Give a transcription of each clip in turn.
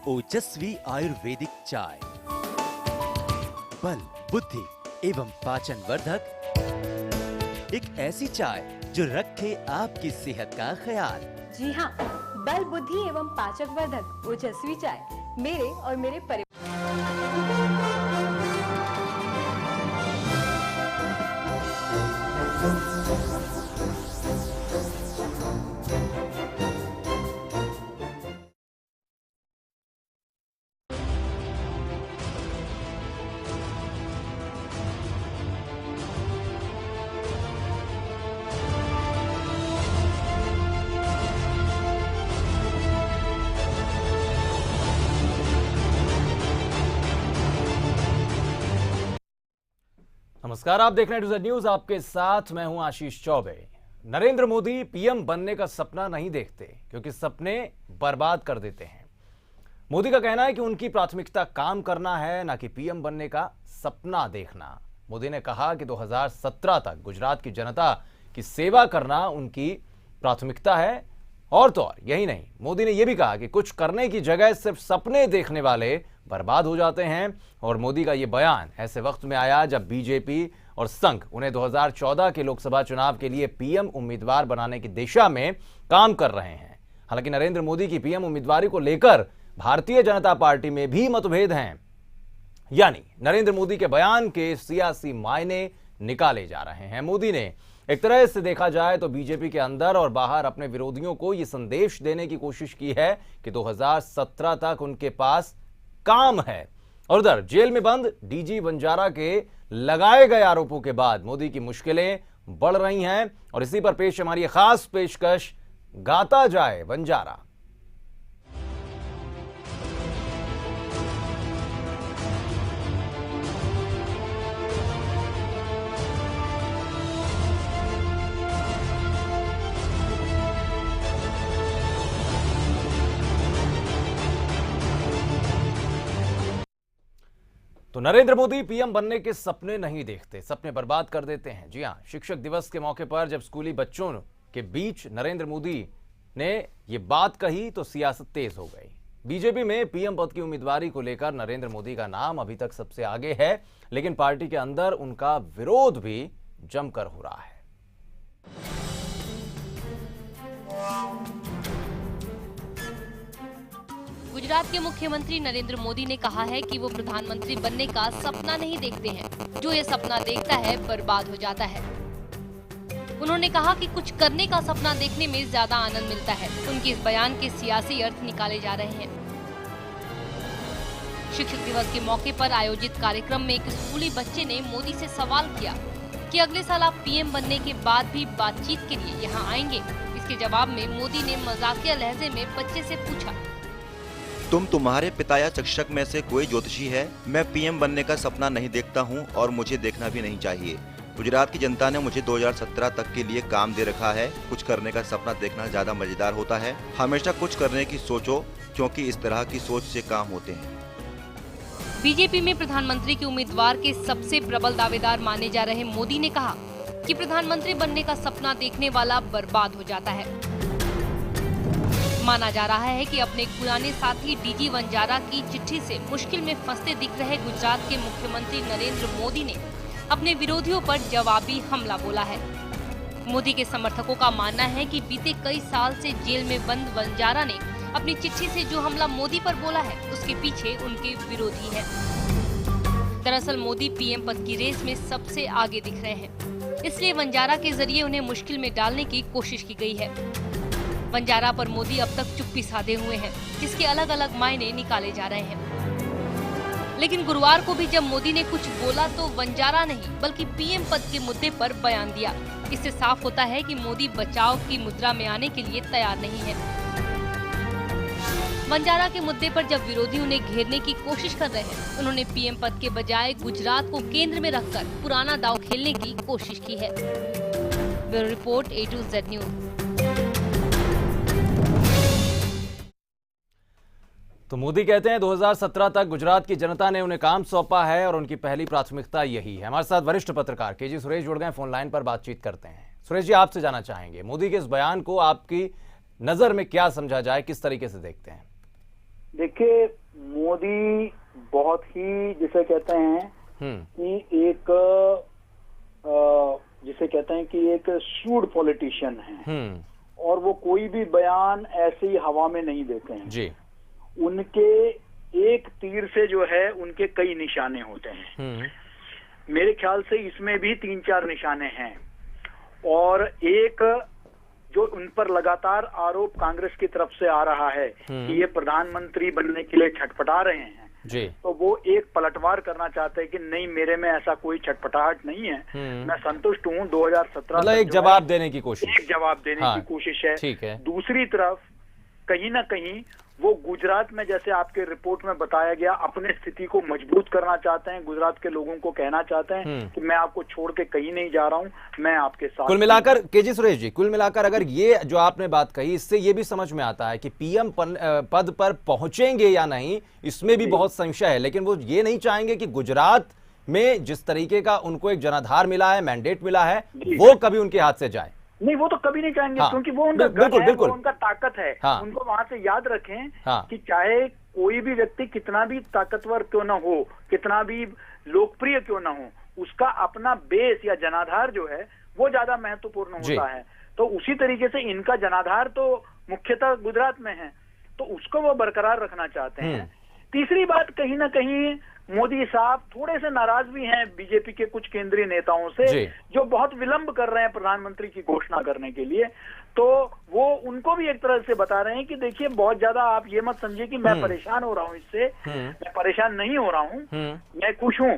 ओजस्वी आयुर्वेदिक चाय, बल, बुद्धि एवं पाचन वर्धक, एक ऐसी चाय जो रखे आपकी सेहत का ख्याल। जी हाँ, बल, बुद्धि एवं पाचक वर्धक ओजस्वी चाय मेरे और मेरे परिवार। नमस्कार, आप देख रहे हैं न्यूज। आपके साथ मैं हूं आशीष चौबे। नरेंद्र मोदी पीएम बनने का सपना नहीं देखते क्योंकि सपने बर्बाद कर देते हैं। मोदी का कहना है कि उनकी प्राथमिकता काम करना है, ना कि पीएम बनने का सपना देखना। मोदी ने कहा कि 2017 तक गुजरात की जनता की सेवा करना उनकी प्राथमिकता है। और तो और यही नहीं, मोदी ने यह भी कहा कि कुछ करने की जगह सिर्फ सपने देखने वाले बर्बाद हो जाते हैं। और मोदी का यह बयान ऐसे वक्त में आया जब बीजेपी और संघ उन्हें 2014 के लोकसभा चुनाव के लिए पीएम उम्मीदवार बनाने की दिशा में काम कर रहे हैं। हालांकि नरेंद्र मोदी की पीएम उम्मीदवारी को लेकर भारतीय जनता पार्टी में भी मतभेद हैं, यानी नरेंद्र मोदी के बयान के सियासी मायने निकाले जा रहे हैं। मोदी ने एक तरह से देखा जाए तो बीजेपी के अंदर और बाहर अपने विरोधियों को यह संदेश देने की कोशिश की है कि 2017 तक उनके पास काम है। और उधर जेल में बंद डीजी वंजारा के लगाए गए आरोपों के बाद मोदी की मुश्किलें बढ़ रही हैं। और इसी पर पेश हमारी खास पेशकश, गाता जाए वंजारा। तो नरेंद्र मोदी पीएम बनने के सपने नहीं देखते, सपने बर्बाद कर देते हैं। जी हां, शिक्षक दिवस के मौके पर जब स्कूली बच्चों के बीच नरेंद्र मोदी ने ये बात कही तो सियासत तेज हो गई। बीजेपी में पीएम पद की उम्मीदवारी को लेकर नरेंद्र मोदी का नाम अभी तक सबसे आगे है, लेकिन पार्टी के अंदर उनका विरोध भी जमकर हो रहा है। गुजरात के मुख्यमंत्री नरेंद्र मोदी ने कहा है कि वो प्रधानमंत्री बनने का सपना नहीं देखते हैं। जो ये सपना देखता है बर्बाद हो जाता है। उन्होंने कहा कि कुछ करने का सपना देखने में ज्यादा आनंद मिलता है। उनके इस बयान के सियासी अर्थ निकाले जा रहे हैं। शिक्षक दिवस के मौके पर आयोजित कार्यक्रम में एक स्कूली बच्चे ने मोदी से सवाल किया कि अगले साल आप पीएम बनने के बाद भी बातचीत के लिए यहाँ आएंगे। इसके जवाब में मोदी ने मजाकिया लहजे में बच्चे से पूछा, तुम्हारे पिता या शिक्षक में से कोई ज्योतिषी है? मैं पीएम बनने का सपना नहीं देखता हूं और मुझे देखना भी नहीं चाहिए। गुजरात की जनता ने मुझे 2017 तक के लिए काम दे रखा है। कुछ करने का सपना देखना ज्यादा मजेदार होता है। हमेशा कुछ करने की सोचो, क्योंकि इस तरह की सोच से काम होते हैं। बीजेपी में प्रधानमंत्री के उम्मीदवार के सबसे प्रबल दावेदार माने जा रहे मोदी ने कहा कि प्रधानमंत्री बनने का सपना देखने वाला बर्बाद हो जाता है। माना जा रहा है कि अपने पुराने साथी डीजी वंजारा की चिट्ठी से मुश्किल में फंसते दिख रहे गुजरात के मुख्यमंत्री नरेंद्र मोदी ने अपने विरोधियों पर जवाबी हमला बोला है। मोदी के समर्थकों का मानना है कि बीते कई साल से जेल में बंद वंजारा ने अपनी चिट्ठी से जो हमला मोदी पर बोला है, उसके पीछे उनके विरोधी है। दरअसल मोदी पीएम पद की रेस में सबसे आगे दिख रहे हैं, इसलिए वंजारा के जरिए उन्हें मुश्किल में डालने की कोशिश की गई है। वंजारा पर मोदी अब तक चुप्पी साधे हुए हैं, जिसके अलग अलग मायने निकाले जा रहे हैं। लेकिन गुरुवार को भी जब मोदी ने कुछ बोला तो वंजारा नहीं बल्कि पीएम पद के मुद्दे पर बयान दिया। इससे साफ होता है कि मोदी बचाव की मुद्रा में आने के लिए तैयार नहीं है। वंजारा के मुद्दे पर जब विरोधी उन्हें घेरने की कोशिश कर रहे हैं, उन्होंने पीएम पद के बजाय गुजरात को केंद्र में रखकर पुराना दांव खेलने की कोशिश की है। Bureau report A to Z news. तो मोदी कहते हैं 2017 तक गुजरात की जनता ने उन्हें काम सौंपा है और उनकी पहली प्राथमिकता यही है। हमारे साथ वरिष्ठ पत्रकार केजी सुरेश जुड़ गए, फोन लाइन पर बातचीत करते हैं। सुरेश जी, आपसे जानना चाहेंगे मोदी के इस बयान को आपकी नजर में क्या समझा जाए, किस तरीके से देखते हैं? देखिए, मोदी बहुत ही जिसे कहते हैं कि एक जिसे कहते हैं कि एक श्रूड पॉलिटिशियन है और वो कोई भी बयान ऐसे ही हवा में नहीं देते हैं जी। उनके एक तीर से जो है उनके कई निशाने होते हैं। मेरे ख्याल से इसमें भी 3-4 निशाने हैं और एक जो उन पर लगातार आरोप कांग्रेस की तरफ से आ रहा है कि ये प्रधानमंत्री बनने के लिए छटपटा रहे हैं जी। तो वो एक पलटवार करना चाहते हैं कि नहीं, मेरे में ऐसा कोई छटपटाहट नहीं है, मैं संतुष्ट हूँ। 2017 मतलब एक जवाब देने की कोशिश, एक जवाब देने की कोशिश है। ठीक है। दूसरी तरफ कहीं ना कहीं वो गुजरात में, जैसे आपके रिपोर्ट में बताया गया, अपने स्थिति को मजबूत करना चाहते हैं। गुजरात के लोगों को कहना चाहते हैं कि मैं आपको छोड़ के कहीं नहीं जा रहा हूं, मैं आपके साथ। कुल मिलाकर केजी सुरेश जी, कुल मिलाकर अगर ये जो आपने बात कही, इससे ये भी समझ में आता है कि पीएम पद पर पहुंचेंगे या नहीं, इसमें भी बहुत संशय है। लेकिन वो ये नहीं चाहेंगे कि गुजरात में जिस तरीके का उनको एक जनाधार मिला है, मैंडेट मिला है, वो कभी उनके हाथ से जाए। नहीं, वो तो कभी नहीं चाहेंगे, क्योंकि वो उनका गढ़ है, वो उनका ताकत है। उनको वहां से याद रखें कि चाहे कोई भी व्यक्ति कितना भी ताकतवर क्यों ना हो, कितना भी लोकप्रिय क्यों ना हो, उसका अपना बेस या जनाधार जो है वो ज्यादा महत्वपूर्ण होता है। तो उसी तरीके से इनका जनाधार तो मुख्यतः गुजरात में है, तो उसको वो बरकरार रखना चाहते हैं। तीसरी बात, कहीं ना कहीं मोदी साहब थोड़े से नाराज भी हैं बीजेपी के कुछ केंद्रीय नेताओं से, जो बहुत विलंब कर रहे हैं प्रधानमंत्री की घोषणा करने के लिए। तो वो उनको भी एक तरह से बता रहे हैं कि देखिए, बहुत ज्यादा आप ये मत समझिए कि मैं परेशान हो रहा हूं इससे, मैं परेशान नहीं हो रहा हूं, मैं खुश हूं।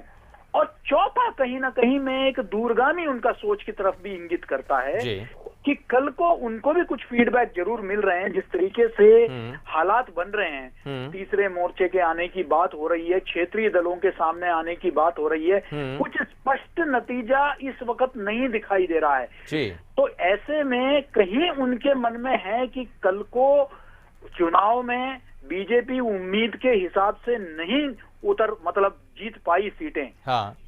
और चौथा, कहीं ना कहीं में एक दूरगामी उनका सोच की तरफ भी इंगित करता है कि कल को उनको भी कुछ फीडबैक जरूर मिल रहे हैं। जिस तरीके से हालात बन रहे हैं, तीसरे मोर्चे के आने की बात हो रही है, क्षेत्रीय दलों के सामने आने की बात हो रही है, कुछ स्पष्ट नतीजा इस वक्त नहीं दिखाई दे रहा है। तो ऐसे में कहीं उनके मन में है कि कल को चुनाव में बीजेपी उम्मीद के हिसाब से नहीं मतलब जीत पाई सीटें,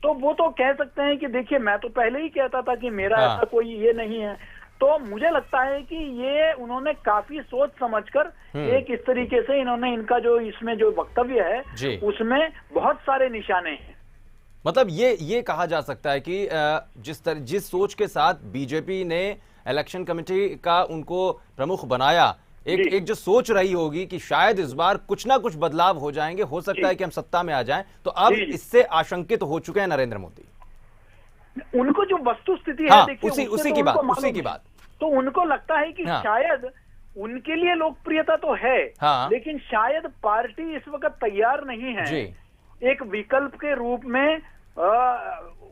तो वो तो कह सकते हैं कि देखिए, मैं तो पहले ही कहता था कि मेरा ऐसा कोई ये नहीं है। तो मुझे लगता है कि ये उन्होंने काफी सोच समझकर एक इस तरीके से इन्होंने इनका जो इसमें जो वक्तव्य है उसमें बहुत सारे निशाने हैं। मतलब ये कहा जा सकता है कि जिस सोच के साथ बीजेपी ने इलेक्शन कमेटी का उनको प्रमुख बनाया, एक जो सोच रही होगी कि शायद इस बार कुछ ना कुछ बदलाव हो जाएंगे, हो सकता है कि हम सत्ता में आ जाएं, तो अब इससे आशंकित हो चुके हैं नरेंद्र मोदी। उनको जो वस्तु स्थिति है, देखिए, उसी की बात तो उनको लगता है कि शायद उनके लिए लोकप्रियता तो है, लेकिन शायद पार्टी इस वक्त तैयार नहीं है एक विकल्प के रूप में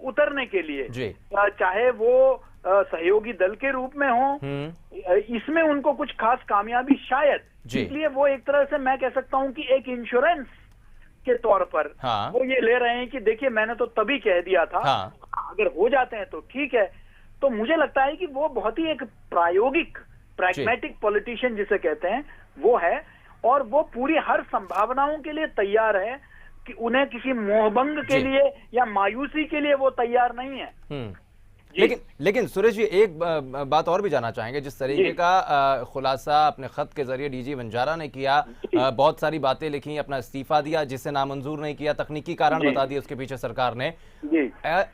उतरने के लिए, चाहे वो सहयोगी दल के रूप में हो, इसमें उनको कुछ खास कामयाबी शायद, इसलिए वो एक तरह से मैं कह सकता हूं कि एक इंश्योरेंस के तौर पर वो ये ले रहे हैं कि देखिए, मैंने तो तभी कह दिया था, अगर हो जाते हैं तो ठीक है। तो मुझे लगता है कि वो बहुत ही एक प्रायोगिक, प्रैग्मेटिक पॉलिटिशियन जिसे कहते हैं वो है, और वो पूरी हर संभावनाओं के लिए तैयार है कि उन्हें किसी मोहभंग के लिए या मायूसी के लिए वो तैयार नहीं है। लेकिन सुरेश जी, एक बात और भी जानना चाहेंगे। जिस तरीके का खुलासा अपने खत के जरिए डीजी बंजारा ने किया, बहुत सारी बातें लिखी, अपना इस्तीफा दिया जिसे नामंजूर नहीं किया, तकनीकी कारण बता दिए उसके पीछे सरकार ने।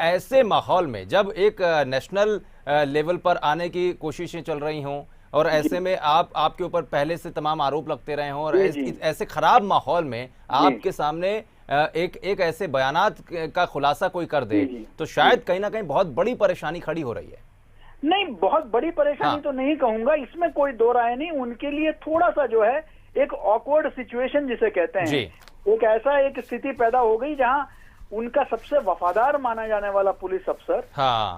ऐसे माहौल में जब एक नेशनल लेवल पर आने की कोशिशें चल रही हों और ऐसे में आपके ऊपर पहले से तमाम आरोप लगते रहे हों और ऐसे खराब माहौल में आपके सामने एक ऐसे बयानात का खुलासा कोई कर दे, तो शायद कहीं ना कहीं बहुत बड़ी परेशानी खड़ी हो रही है। नहीं, बहुत बड़ी परेशानी तो नहीं कहूंगा, इसमें कोई दो राय नहीं। उनके लिए थोड़ा सा जो है एक ऑकवर्ड सिचुएशन जिसे कहते हैं, एक ऐसा एक स्थिति पैदा हो गई जहां उनका सबसे वफादार माना जाने वाला पुलिस अफसर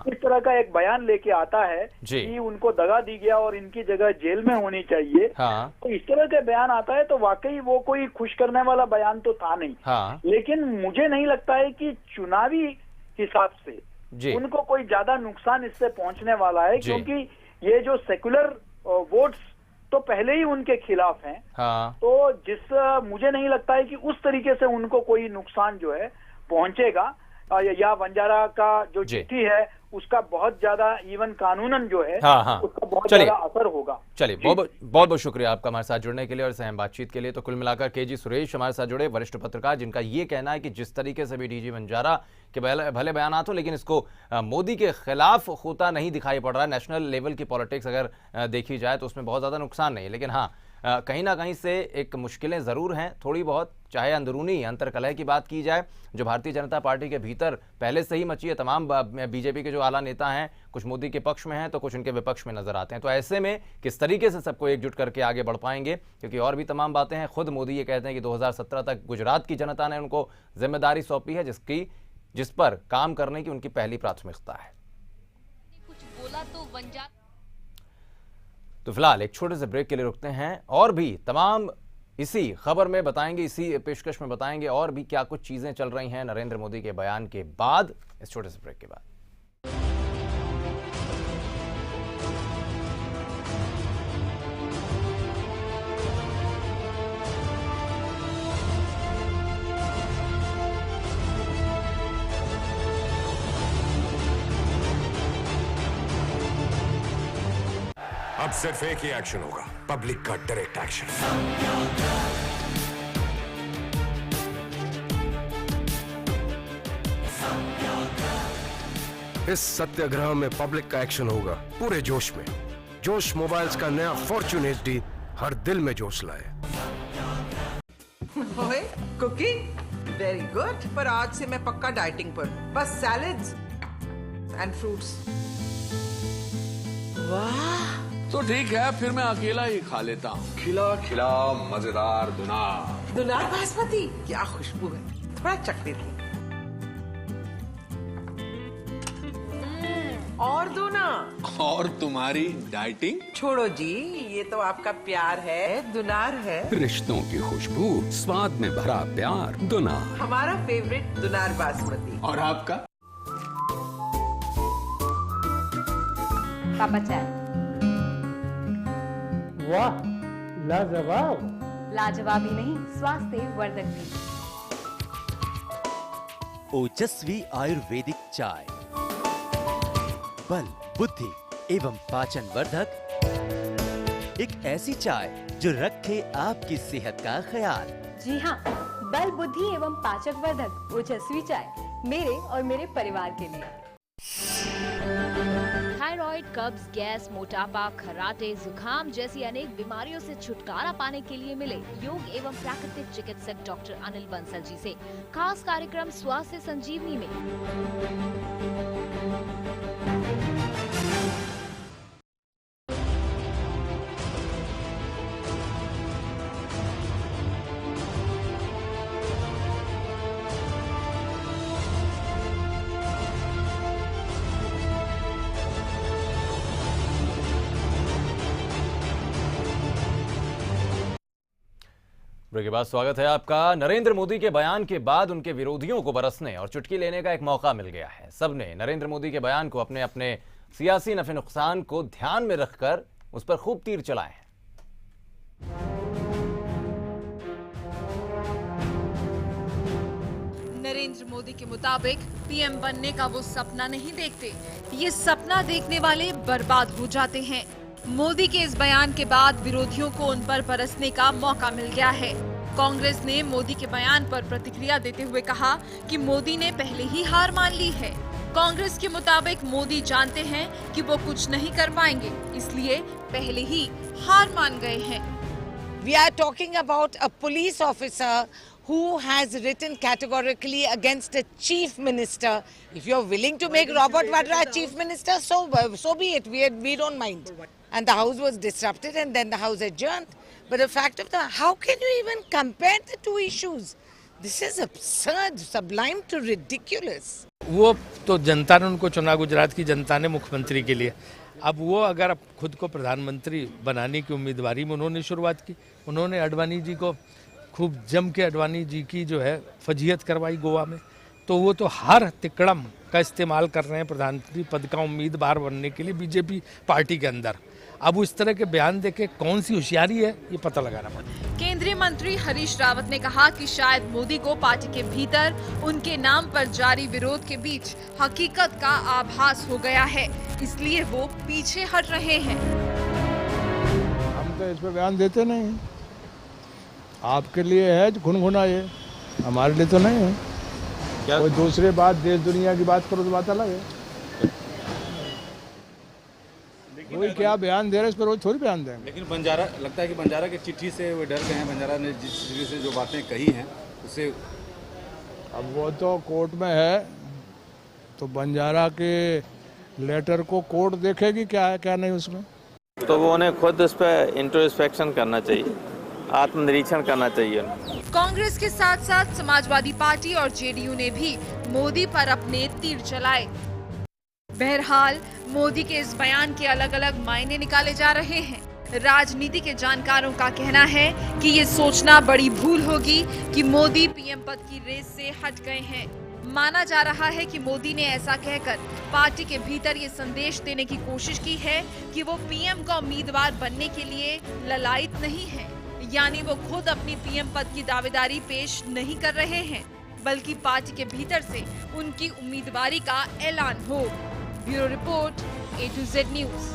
इस तरह का एक बयान लेके आता है कि उनको दगा दी गया और इनकी जगह जेल में होनी चाहिए। तो इस तरह का बयान आता है तो वाकई वो कोई खुश करने वाला बयान तो था नहीं। लेकिन मुझे नहीं लगता है कि चुनावी हिसाब से उनको कोई ज्यादा नुकसान इससे पहुंचने वाला है, क्योंकि ये जो सेक्युलर वोट्स तो पहले ही उनके खिलाफ हैं। तो मुझे नहीं लगता है कि उस तरीके से उनको कोई नुकसान जो है पहुंचेगा, या बंजारा का जो चिट्ठी है उसका बहुत ज्यादा इवन कानूनन जो है उसका बहुत चलिए ज्यादा असर होगा। चलिए बहुत बहुत शुक्रिया आपका हमारे साथ जुड़ने के लिए और सहम बातचीत के लिए। तो कुल मिलाकर केजी सुरेश हमारे साथ जुड़े, वरिष्ठ पत्रकार, जिनका ये कहना है कि जिस तरीके से भी डीजी बंजारा के भले बयान हो, लेकिन इसको मोदी के खिलाफ होता नहीं दिखाई पड़ रहा है। नेशनल लेवल की पॉलिटिक्स अगर देखी जाए तो उसमें बहुत ज्यादा नुकसान नहीं है, लेकिन हाँ कहीं ना कहीं से एक मुश्किलें ज़रूर हैं थोड़ी बहुत, चाहे अंदरूनी अंतर्कलह की बात की जाए जो भारतीय जनता पार्टी के भीतर पहले से ही मची है। तमाम बीजेपी के जो आला नेता हैं कुछ मोदी के पक्ष में हैं तो कुछ उनके विपक्ष में नजर आते हैं। तो ऐसे में किस तरीके से सबको एकजुट करके आगे बढ़ पाएंगे, क्योंकि और भी तमाम बातें हैं। खुद मोदी ये कहते हैं कि 2017 तक गुजरात की जनता ने उनको जिम्मेदारी सौंपी है जिस पर काम करने की उनकी पहली प्राथमिकता है। कुछ बोला तो फिलहाल एक छोटे से ब्रेक के लिए रुकते हैं और भी तमाम इसी खबर में बताएंगे, इसी पेशकश में बताएंगे और भी क्या कुछ चीजें चल रही हैं नरेंद्र मोदी के बयान के बाद, इस छोटे से ब्रेक के बाद। अब सिर्फ एक ही एक्शन होगा, पब्लिक का डायरेक्ट एक्शन। इस सत्याग्रह में पब्लिक का एक्शन होगा पूरे जोश में। जोश मोबाइल्स का नया फॉर्च्यून HD हर दिल में जोश लाए। ओए, कुकिंग वेरी गुड, पर आज से मैं पक्का डाइटिंग पर, बस सैलेड्स एंड फ्रूट्स। वाह, तो ठीक है, फिर मैं अकेला ही खा लेता हूँ। खिला खिला मजेदार दुनार। दुनार बासमती, क्या खुशबू है, थोड़ा चखने थी। और दो ना। और तुम्हारी डाइटिंग? छोड़ो जी, ये तो आपका प्यार है, दुनार है। रिश्तों की खुशबू, स्वाद में भरा प्यार, दुनार। हमारा फेवरेट दुनार बासमती। और आपका? पापा चाय। वाह, लाजवाब। लाजवाब ही नहीं, स्वास्थ्य वर्धक भी। ओजस्वी आयुर्वेदिक चाय, बल, बुद्धि एवं पाचन वर्धक। एक ऐसी चाय जो रखे आपकी सेहत का ख्याल। जी हाँ, बल, बुद्धि एवं पाचक वर्धक ओजस्वी चाय मेरे और मेरे परिवार के लिए। थायराइड, कब्ज, गैस, मोटापा, खर्राटे, जुकाम जैसी अनेक बीमारियों से छुटकारा पाने के लिए मिले योग एवं प्राकृतिक चिकित्सक डॉक्टर अनिल बंसल जी से खास कार्यक्रम स्वास्थ्य संजीवनी में। ब्रेक के बाद स्वागत है आपका। नरेंद्र मोदी के बयान के बाद उनके विरोधियों को बरसने और चुटकी लेने का एक मौका मिल गया है। सबने नरेंद्र मोदी के बयान को अपने अपने सियासी नफे नुकसान को ध्यान में रखकर उस पर खूब तीर चलाए हैं। नरेंद्र मोदी के मुताबिक पीएम बनने का वो सपना नहीं देखते, ये सपना देखने वाले बर्बाद हो जाते हैं। मोदी के इस बयान के बाद विरोधियों को उन पर बरसने का मौका मिल गया है। कांग्रेस ने मोदी के बयान पर प्रतिक्रिया देते हुए कहा कि मोदी ने पहले ही हार मान ली है। कांग्रेस के मुताबिक मोदी जानते हैं कि वो कुछ नहीं कर पाएंगे, इसलिए पहले ही हार मान गए हैं। We are talking about a police officer who has written categorically against a chief minister. If you're willing to make Robert Vadra chief minister, so be it. We don't mind. And the house was disrupted and then the house adjourned. But the fact of how can you even compare the two issues? This is absurd, sublime to ridiculous. वो तो जनता ने उनको चुना, गुजरात की जनता ने मुख्यमंत्री के लिए। अब वो अगर खुद को प्रधानमंत्री बनाने की उम्मीदवारी में उन्होंने शुरुआत की, उन्होंने अडवाणी जी को खूब जम के अडवाणी जी की जो है फजीहत करवाई गोवा में, तो वो तो हर तिकड़म का इस्तेमाल कर रहे हैं प्रधानमंत्री पद का उम्मीदवार बनने के लिए बीजेपी पार्टी के अंदर। अब उस तरह के बयान देके कौन सी होशियारी है ये पता लगाना पड़ेगा। केंद्रीय मंत्री हरीश रावत ने कहा कि शायद मोदी को पार्टी के भीतर उनके नाम पर जारी विरोध के बीच हकीकत का आभास हो गया है, इसलिए वो पीछे हट रहे हैं। हम तो इस पर बयान देते नहीं हैं। आपके लिए है गुनगुना, ये हमारे लिए तो नहीं है। क्या कोई दूसरे बात देश दुनिया की बात करो तो बात अलग है। कोई क्या बयान दे रहे इस पर रोज थोड़ी बयान देंगे। लेकिन बंजारा लगता है कि बंजारा की चिट्ठी से वो डर गए हैं। बंजारा ने जिस चिट्ठी से जो बातें कही हैं उससे अब वो तो कोर्ट में है, तो बंजारा के लेटर को कोर्ट देखेगी क्या है क्या नहीं उसमें। तो वो उन्हें खुद उस पर इंट्रोस्पेक्शन करना चाहिए, आत्मनिरीक्षण करना चाहिए। कांग्रेस के साथ साथ समाजवादी पार्टी और जेडीयू ने भी मोदी पर अपने तीर चलाए। बहरहाल मोदी के इस बयान के अलग अलग मायने निकाले जा रहे हैं। राजनीति के जानकारों का कहना है कि ये सोचना बड़ी भूल होगी कि मोदी पीएम पद की रेस से हट गए हैं। माना जा रहा है कि मोदी ने ऐसा कहकर पार्टी के भीतर ये संदेश देने की कोशिश की है कि वो पीएम का उम्मीदवार बनने के लिए ललायत नहीं है, यानी वो खुद अपनी पीएम पद की दावेदारी पेश नहीं कर रहे हैं, बल्कि पार्टी के भीतर से उनकी उम्मीदवारी का ऐलान हो। Bureau report, A to Z news.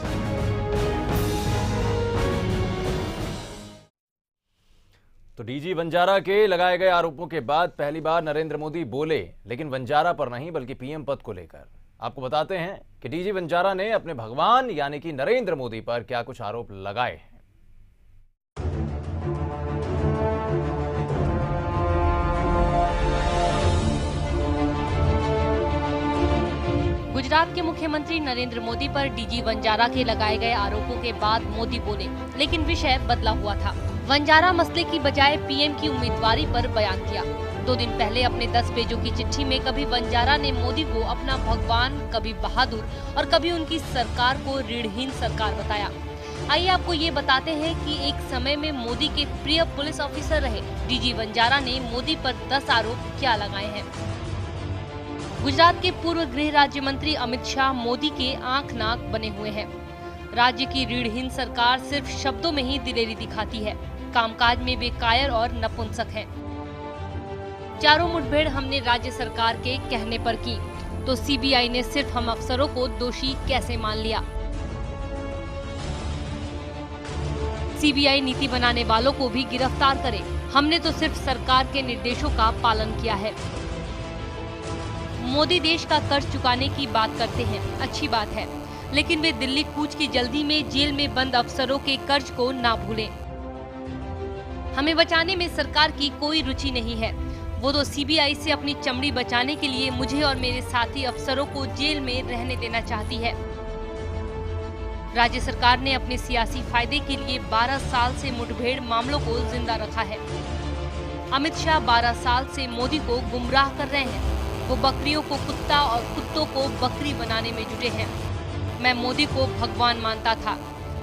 तो डीजी वंजारा के लगाए गए आरोपों के बाद पहली बार नरेंद्र मोदी बोले, लेकिन वंजारा पर नहीं बल्कि पीएम पद को लेकर। आपको बताते हैं कि डीजी वंजारा ने अपने भगवान यानी कि नरेंद्र मोदी पर क्या कुछ आरोप लगाए हैं। गुजरात के मुख्यमंत्री नरेंद्र मोदी पर डीजी वंजारा के लगाए गए आरोपों के बाद मोदी बोले, लेकिन विषय बदला हुआ था। वंजारा मसले की बजाय पीएम की उम्मीदवारी पर बयान किया। 2 दिन पहले अपने 10 पेजों की चिट्ठी में कभी वंजारा ने मोदी को अपना भगवान, कभी बहादुर और कभी उनकी सरकार को ऋणहीन सरकार बताया। आइए आपको ये बताते हैं कि एक समय में मोदी के प्रिय पुलिस ऑफिसर रहे डीजी वंजारा ने मोदी पर 10 आरोप क्या लगाए हैं। गुजरात के पूर्व गृह राज्य मंत्री अमित शाह मोदी के आंख नाक बने हुए हैं। राज्य की ऋणहीन सरकार सिर्फ शब्दों में ही दिलेरी दिखाती है, कामकाज में वे कायर और नपुंसक हैं। चारों मुठभेड़ हमने राज्य सरकार के कहने पर की, तो सीबीआई ने सिर्फ हम अफसरों को दोषी कैसे मान लिया। सीबीआई नीति बनाने वालों को भी गिरफ्तार करे, हमने तो सिर्फ सरकार के निर्देशों का पालन किया है। मोदी देश का कर्ज चुकाने की बात करते हैं, अच्छी बात है, लेकिन वे दिल्ली कूच की जल्दी में जेल में बंद अफसरों के कर्ज को ना भूलें। हमें बचाने में सरकार की कोई रुचि नहीं है। वो तो सीबीआई से अपनी चमड़ी बचाने के लिए मुझे और मेरे साथी अफसरों को जेल में रहने देना चाहती है। राज्य सरकार ने अपने सियासी फायदे के लिए 12 साल से मुठभेड़ मामलों को जिंदा रखा है। अमित शाह 12 साल से मोदी को गुमराह कर रहे हैं। वो बकरियों को कुत्ता और कुत्तों को बकरी बनाने में जुटे हैं। मैं मोदी को भगवान मानता था,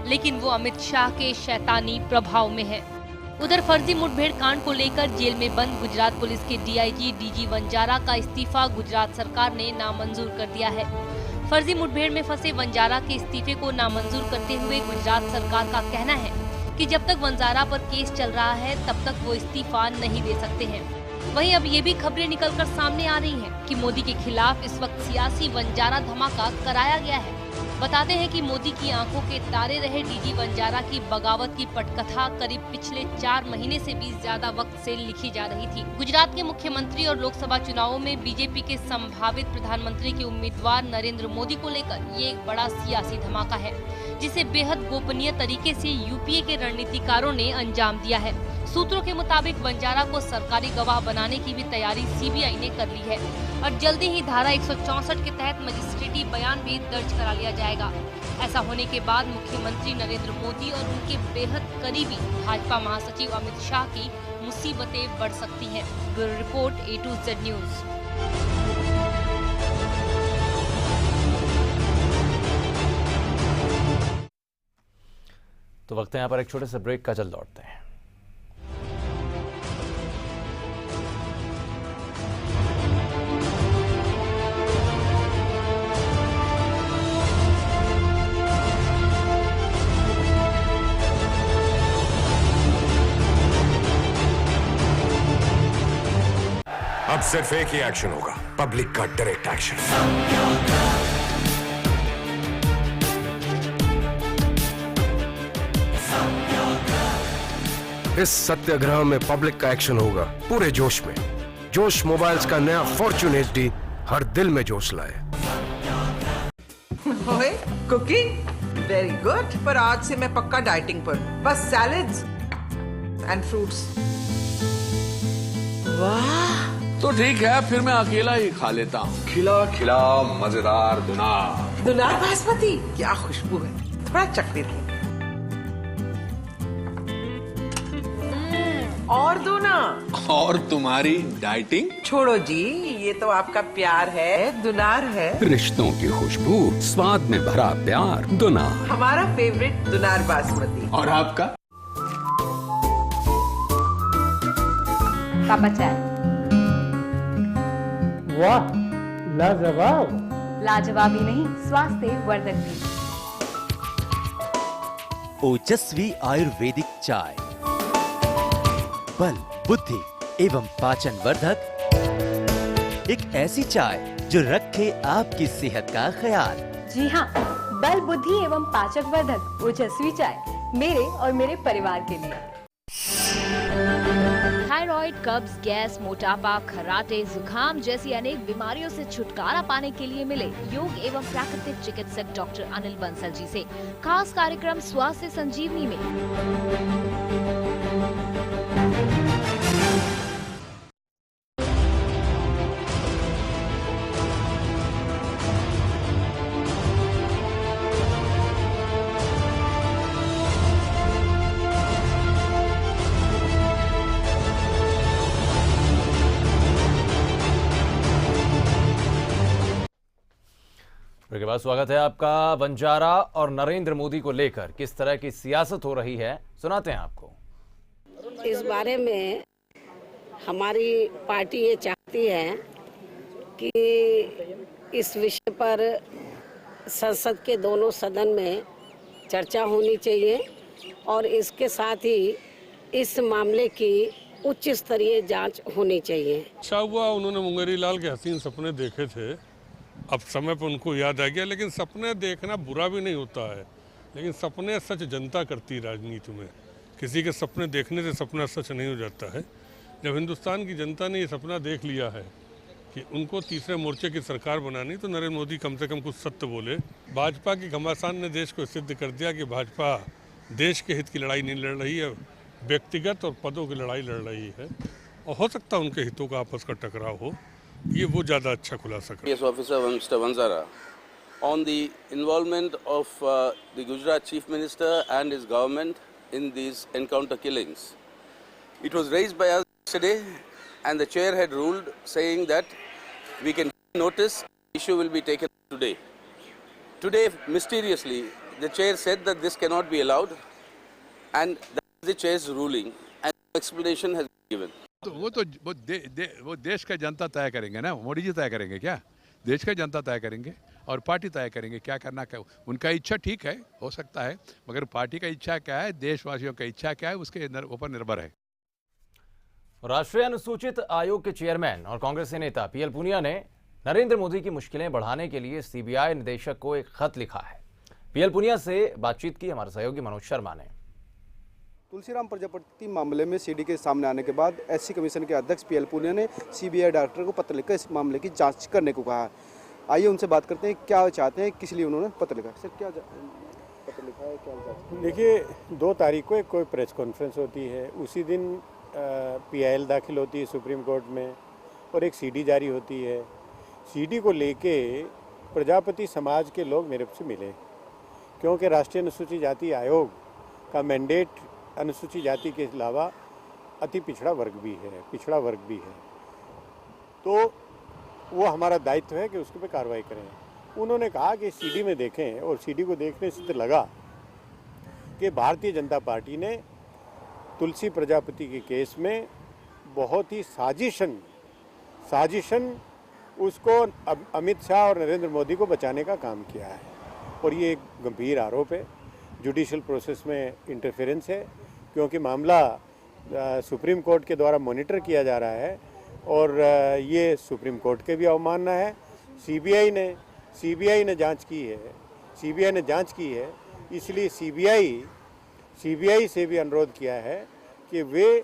लेकिन वो अमित शाह के शैतानी प्रभाव में है। उधर फर्जी मुठभेड़ कांड को लेकर जेल में बंद गुजरात पुलिस के डीआईजी डीजी वंजारा का इस्तीफा गुजरात सरकार ने नामंजूर कर दिया है। फर्जी मुठभेड़ में फंसे वंजारा के इस्तीफे को नामंजूर करते हुए गुजरात सरकार का कहना है कि जब तक वंजारा पर केस चल रहा है तब तक वो इस्तीफा नहीं दे सकते हैं। वहीं अब ये भी खबरें निकलकर सामने आ रही हैं कि मोदी के खिलाफ इस वक्त सियासी वंजारा धमाका कराया गया है। बताते हैं कि मोदी की आंखों के तारे रहे डीजी वंजारा की बगावत की पटकथा करीब पिछले 4 महीने से भी ज्यादा वक्त से लिखी जा रही थी। गुजरात के मुख्यमंत्री और लोकसभा चुनावों में बीजेपी के संभावित प्रधानमंत्री के उम्मीदवार नरेंद्र मोदी को लेकर ये एक बड़ा सियासी धमाका है, जिसे बेहद गोपनीय तरीके से यूपीए के रणनीतिकारों ने अंजाम दिया है। सूत्रों के मुताबिक वंजारा को सरकारी गवाह बनाने की भी तैयारी सीबीआई ने कर ली है और जल्दी ही धारा 164 के तहत मजिस्ट्रेटी बयान भी दर्ज करा लिया जाएगा। ऐसा होने के बाद मुख्यमंत्री नरेंद्र मोदी और उनके बेहद करीबी भाजपा महासचिव अमित शाह की मुसीबतें बढ़ सकती हैं। Bureau report, A to Z news. तो वक्त है यहाँ पर एक छोटे से ब्रेक का, चल दौड़ते हैं। अब सिर्फ एक ही एक्शन होगा, पब्लिक का डायरेक्ट एक्शन। इस सत्याग्रह में पब्लिक का एक्शन होगा पूरे जोश में। जोश मोबाइल्स का नया फॉर्च्यून HD हर दिल में जोश लाए। ओए, कुकिंग वेरी गुड, पर आज से मैं पक्का डाइटिंग पर, बस सैलेड्स एंड फ्रूट्स। वाह, तो ठीक है, फिर मैं अकेला ही खा लेता हूँ। खिला खिला मजेदार दुनार। दुनार बासमती, क्या खुशबू है, थोड़ा चखने दे। और दो ना। और तुम्हारी डाइटिंग? छोड़ो जी, ये तो आपका प्यार है, दुनार है। रिश्तों की खुशबू, स्वाद में भरा प्यार, दुनार। हमारा फेवरेट दुनार बासमती। और आपका? पापा चाय। वाह, लाजवाब। लाजवाब ही नहीं, स्वास्थ्य वर्धक भी। ओजस्वी आयुर्वेदिक चाय, बल, बुद्धि एवं पाचन वर्धक। एक ऐसी चाय जो रखे आपकी सेहत का ख्याल। जी हाँ, बल, बुद्धि एवं पाचक वर्धक ओजस्वी चाय मेरे और मेरे परिवार के लिए। थायराइड, कब्ज, गैस, मोटापा, खर्राटे, जुकाम जैसी अनेक बीमारियों से छुटकारा पाने के लिए मिले योग एवं प्राकृतिक चिकित्सक डॉक्टर अनिल बंसल जी से खास कार्यक्रम स्वास्थ्य संजीवनी में। के बाद स्वागत है आपका। बंजारा और नरेंद्र मोदी को लेकर किस तरह की सियासत हो रही है, सुनाते हैं आपको। इस बारे में हमारी पार्टी ये चाहती है कि इस विषय पर संसद के दोनों सदन में चर्चा होनी चाहिए और इसके साथ ही इस मामले की उच्च स्तरीय जांच होनी चाहिए। अच्छा हुआ उन्होंने मुंगेरी लाल के हसीन सपने देखे थे, अब समय पर उनको याद आ गया। लेकिन सपने देखना बुरा भी नहीं होता है, लेकिन सपने सच जनता करती राजनीति में। किसी के सपने देखने से सपना सच नहीं हो जाता है। जब हिंदुस्तान की जनता ने ये सपना देख लिया है कि उनको तीसरे मोर्चे की सरकार बनानी, तो नरेंद्र मोदी कम से कम कुछ सत्य बोले। भाजपा की घमासान ने देश को सिद्ध कर दिया कि भाजपा देश के हित की लड़ाई नहीं लड़ रही है, व्यक्तिगत और पदों की लड़ाई लड़ रही है। और हो सकता है उनके हितों का आपस का टकराव हो, ये वो ज़्यादा अच्छा खुलासा कर। IAS officer Mr. Vanzara on the involvement of the Gujarat Chief Minister and his government in these encounter killings. It was raised by us yesterday and the chair had ruled saying that we can notice the issue will be taken today. Today, mysteriously, the chair said that this cannot be allowed and that is the chair's ruling and explanation has been given. तो वो देश का जनता तय करेंगे ना, मोदी जी तय करेंगे क्या? देश का जनता तय करेंगे और पार्टी तय करेंगे क्या करना। क्या उनका इच्छा ठीक है, हो सकता है, मगर पार्टी का इच्छा क्या है, देशवासियों का इच्छा क्या है, उसके ऊपर निर्भर है। राष्ट्रीय अनुसूचित आयोग के चेयरमैन और कांग्रेसी नेता PL पूनिया ने नरेंद्र मोदी की मुश्किलें बढ़ाने के लिए CBI निदेशक को एक खत लिखा है। PL पूनिया से बातचीत की हमारे सहयोगी मनोज शर्मा ने। तुलसीराम प्रजापति मामले में CD के सामने आने के बाद SC कमीशन के अध्यक्ष PL पूनिया ने CBI डायरेक्टर को पत्र लिखकर इस मामले की जांच करने को कहा। आइए उनसे बात करते हैं, क्या चाहते हैं, किस लिए उन्होंने पत्र लिखा। सर, क्या पत्र लिखा है, क्या जांच? देखिए, 2 तारीख को एक कोई प्रेस कॉन्फ्रेंस होती है, उसी दिन PIL दाखिल होती है सुप्रीम कोर्ट में और एक CD जारी होती है। CD को लेके प्रजापति समाज के लोग मेरे से मिले, क्योंकि राष्ट्रीय अनुसूचित जाति आयोग का मैंडेट अनुसूचित जाति के अलावा अति पिछड़ा वर्ग भी है, पिछड़ा वर्ग भी है, तो वो हमारा दायित्व है कि उसके पे कार्रवाई करें। उन्होंने कहा कि CD में देखें और CD को देखने से तो लगा कि भारतीय जनता पार्टी ने तुलसी प्रजापति के केस में बहुत ही साजिशन उसको अमित शाह और नरेंद्र मोदी को बचाने का काम किया है और ये एक गंभीर आरोप है। जुडिशियल प्रोसेस में इंटरफेरेंस है, क्योंकि मामला सुप्रीम कोर्ट के द्वारा मॉनिटर किया जा रहा है और ये सुप्रीम कोर्ट के भी अवमानना है। सीबीआई ने जांच की है, इसलिए सीबीआई से भी अनुरोध किया है कि वे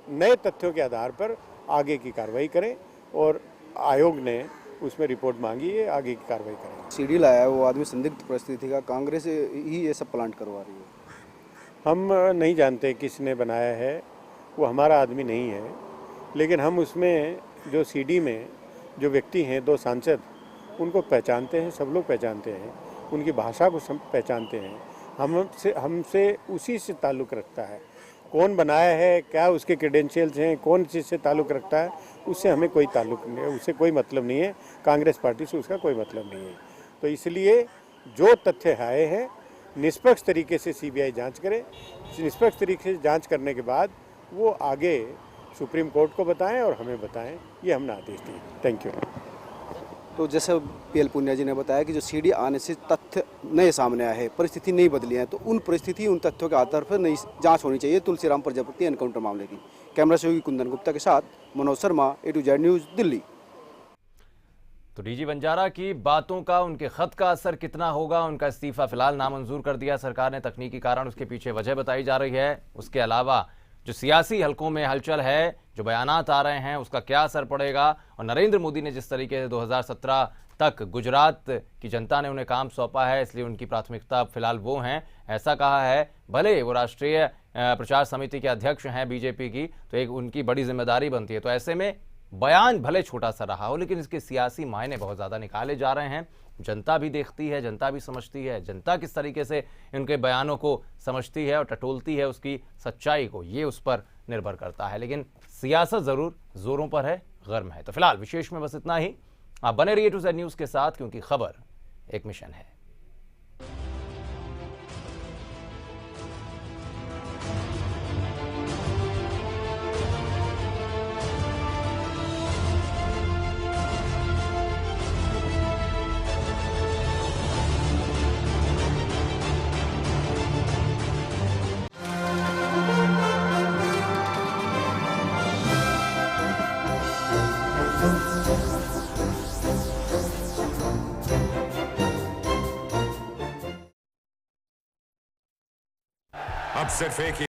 नए तथ्यों के आधार पर आगे की कार्रवाई करें और आयोग ने उसमें रिपोर्ट मांगी है, आगे की कार्रवाई करें। सीडी लाया है वो आदमी संदिग्ध परिस्थिति का, कांग्रेस ही ये सब प्लांट करवा रही है। हम नहीं जानते किसने बनाया है, वो हमारा आदमी नहीं है, लेकिन हम उसमें जो सीडी में जो व्यक्ति हैं, 2 सांसद, उनको पहचानते हैं, सब लोग पहचानते हैं, उनकी भाषा को सब पहचानते हैं। हमसे उसी से ताल्लुक़ रखता है। कौन बनाया है, क्या उसके क्रेडेंशियल्स हैं, कौन चीज़ से ताल्लुक़ रखता है, उससे हमें कोई ताल्लुक़ नहीं है, उससे कोई मतलब नहीं है। कांग्रेस पार्टी से उसका कोई मतलब नहीं है। तो इसलिए जो तथ्य आए हैं निष्पक्ष तरीके से सीबीआई जांच करे, निष्पक्ष तरीके से जांच करने के बाद वो आगे सुप्रीम कोर्ट को बताएं और हमें बताएं, ये हमने आदेश दिए। Thank you. तो जैसे पीएल पुनिया जी ने बताया कि जो सीडी आने से तथ्य नए सामने आए हैं, परिस्थिति नहीं बदली है, तो उन परिस्थिति उन तथ्यों के आधार पर नई जांच होनी चाहिए तुलसीराम प्रजापति एनकाउंटर मामले की। कैमरा सहयोगी कुंदन गुप्ता के साथ मनोज शर्मा, A2Z न्यूज़, दिल्ली। तो डीजी बंजारा की बातों का उनके खत का असर कितना होगा? उनका इस्तीफा फिलहाल नामंजूर कर दिया सरकार ने, तकनीकी कारण उसके पीछे वजह बताई जा रही है। उसके अलावा जो सियासी हलकों में हलचल है, जो बयानात आ रहे हैं, उसका क्या असर पड़ेगा, और नरेंद्र मोदी ने जिस तरीके से 2017 तक गुजरात की जनता ने उन्हें काम सौंपा है, इसलिए उनकी प्राथमिकता फिलहाल वो हैं, ऐसा कहा है। भले वो राष्ट्रीय प्रचार समिति के अध्यक्ष हैं बीजेपी की, तो एक उनकी बड़ी जिम्मेदारी बनती है। तो ऐसे में बयान भले छोटा सा रहा हो, लेकिन इसके सियासी मायने बहुत ज़्यादा निकाले जा रहे हैं। जनता भी देखती है, जनता भी समझती है, जनता किस तरीके से इनके बयानों को समझती है और टटोलती है उसकी सच्चाई को, ये उस पर निर्भर करता है। लेकिन सियासत ज़रूर ज़ोरों पर है, गर्म है। तो फिलहाल विशेष में बस इतना ही। आप बने रहिए A2Z न्यूज़ के साथ, क्योंकि खबर एक मिशन है। अब सिर्फ एक ही